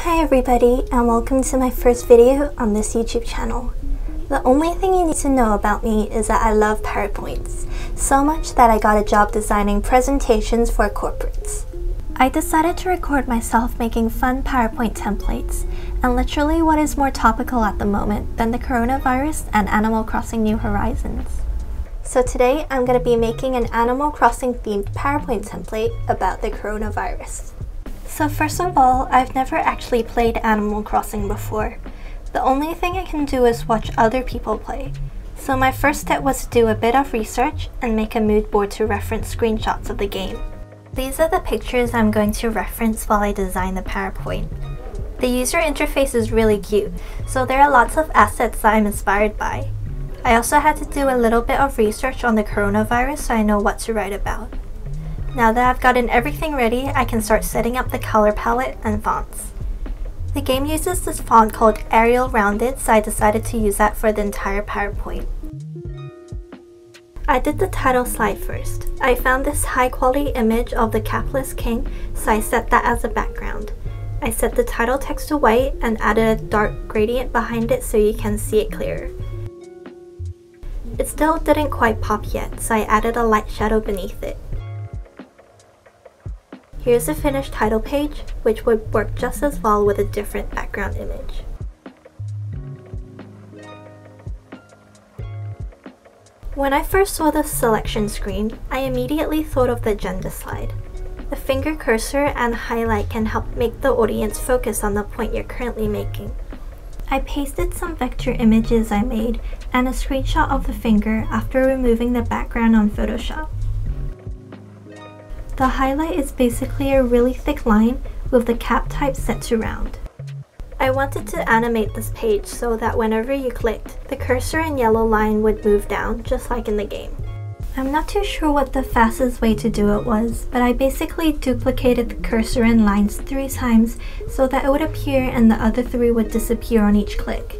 Hi everybody, and welcome to my first video on this YouTube channel. The only thing you need to know about me is that I love PowerPoints, so much that I got a job designing presentations for corporates. I decided to record myself making fun PowerPoint templates, and literally what is more topical at the moment than the coronavirus and Animal Crossing New Horizons. So today I'm going to be making an Animal Crossing themed PowerPoint template about the coronavirus. So first of all, I've never actually played Animal Crossing before. The only thing I can do is watch other people play. So my first step was to do a bit of research and make a mood board to reference screenshots of the game. These are the pictures I'm going to reference while I design the PowerPoint. The user interface is really cute, so there are lots of assets that I'm inspired by. I also had to do a little bit of research on the coronavirus so I know what to write about. Now that I've gotten everything ready, I can start setting up the color palette and fonts. The game uses this font called Arial Rounded, so I decided to use that for the entire PowerPoint. I did the title slide first. I found this high quality image of the capitalist king, so I set that as a background. I set the title text to white and added a dark gradient behind it so you can see it clearer. It still didn't quite pop yet, so I added a light shadow beneath it. Here's the finished title page, which would work just as well with a different background image. When I first saw the selection screen, I immediately thought of the agenda slide. The finger cursor and highlight can help make the audience focus on the point you're currently making. I pasted some vector images I made and a screenshot of the finger after removing the background on Photoshop. The highlight is basically a really thick line with the cap type set to round. I wanted to animate this page so that whenever you clicked, the cursor and yellow line would move down, just like in the game. I'm not too sure what the fastest way to do it was, but I basically duplicated the cursor and lines 3 times so that it would appear and the other 3 would disappear on each click.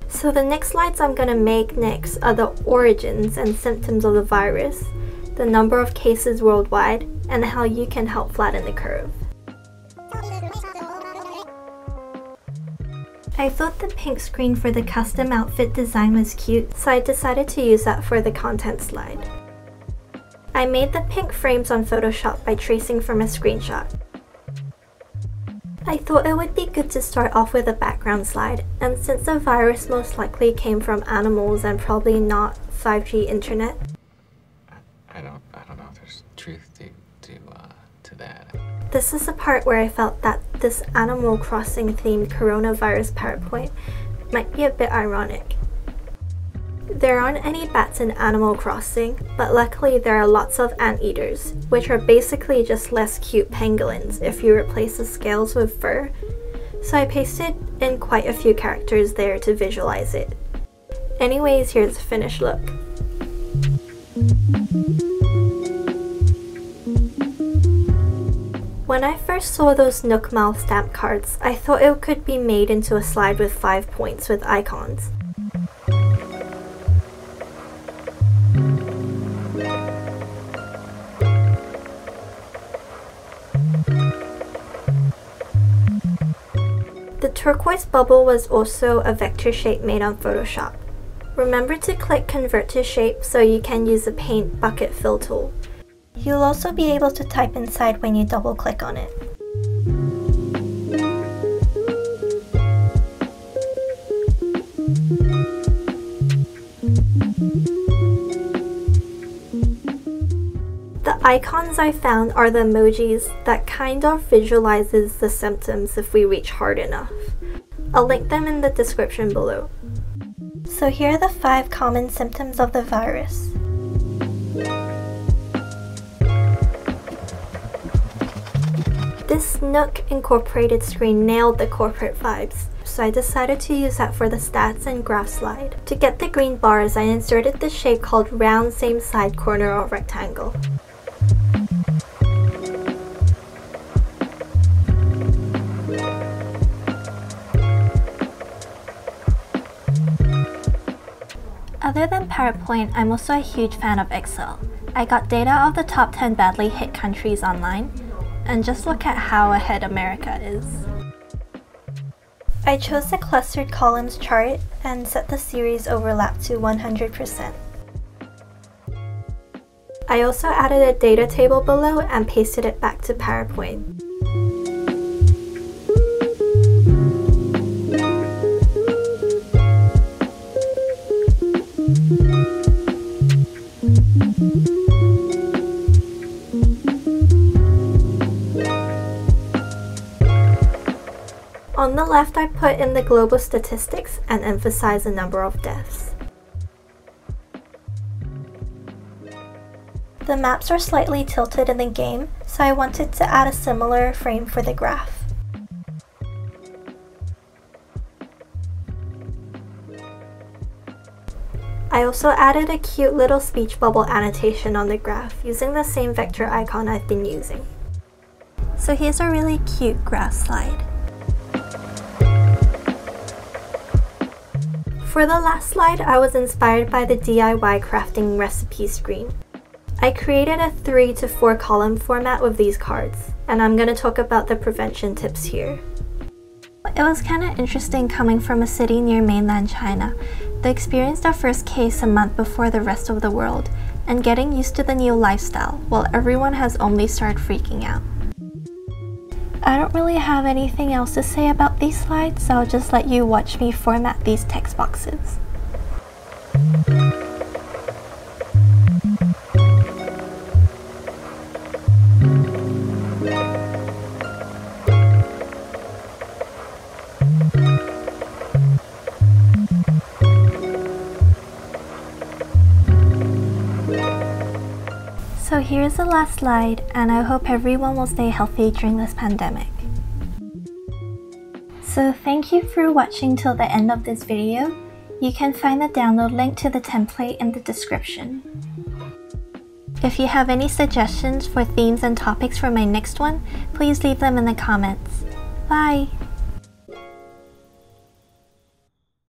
So the next slides I'm going to make next are the origins and symptoms of the virus, the number of cases worldwide, and how you can help flatten the curve. I thought the pink screen for the custom outfit design was cute, so I decided to use that for the content slide. I made the pink frames on Photoshop by tracing from a screenshot. I thought it would be good to start off with a background slide, and since the virus most likely came from animals and probably not 5G internet, I don't know if there's truth to that. This is the part where I felt that this Animal Crossing themed coronavirus PowerPoint might be a bit ironic. There aren't any bats in Animal Crossing, but luckily there are lots of anteaters, which are basically just less cute pangolins if you replace the scales with fur. So I pasted in quite a few characters there to visualize it. Anyways, here's the finished look. When I first saw those Nook Mile stamp cards, I thought it could be made into a slide with 5 points with icons. The turquoise bubble was also a vector shape made on Photoshop. Remember to click Convert to Shape so you can use the Paint Bucket Fill tool. You'll also be able to type inside when you double click on it. The icons I found are the emojis that kind of visualizes the symptoms if we reach hard enough. I'll link them in the description below. So here are the 5 common symptoms of the virus. This Nook incorporated screen nailed the corporate vibes, so I decided to use that for the stats and graph slide. To get the green bars, I inserted the shape called round same side corner or rectangle. Other than PowerPoint, I'm also a huge fan of Excel. I got data of the top 10 badly hit countries online, and just look at how ahead America is. I chose the clustered columns chart and set the series overlap to 100%. I also added a data table below and pasted it back to PowerPoint. On the left, I put in the global statistics and emphasized the number of deaths. The maps are slightly tilted in the game, so I wanted to add a similar frame for the graph. I also added a cute little speech bubble annotation on the graph using the same vector icon I've been using. So here's a really cute graph slide. For the last slide, I was inspired by the DIY crafting recipe screen. I created a 3 to 4 column format with these cards, and I'm going to talk about the prevention tips here. It was kind of interesting coming from a city near mainland China that experienced our first case a month before the rest of the world, and getting used to the new lifestyle while everyone has only started freaking out. I don't really have anything else to say about these slides, so I'll just let you watch me format these text boxes. So here's the last slide, and I hope everyone will stay healthy during this pandemic. So thank you for watching till the end of this video. You can find the download link to the template in the description. If you have any suggestions for themes and topics for my next one, please leave them in the comments. Bye!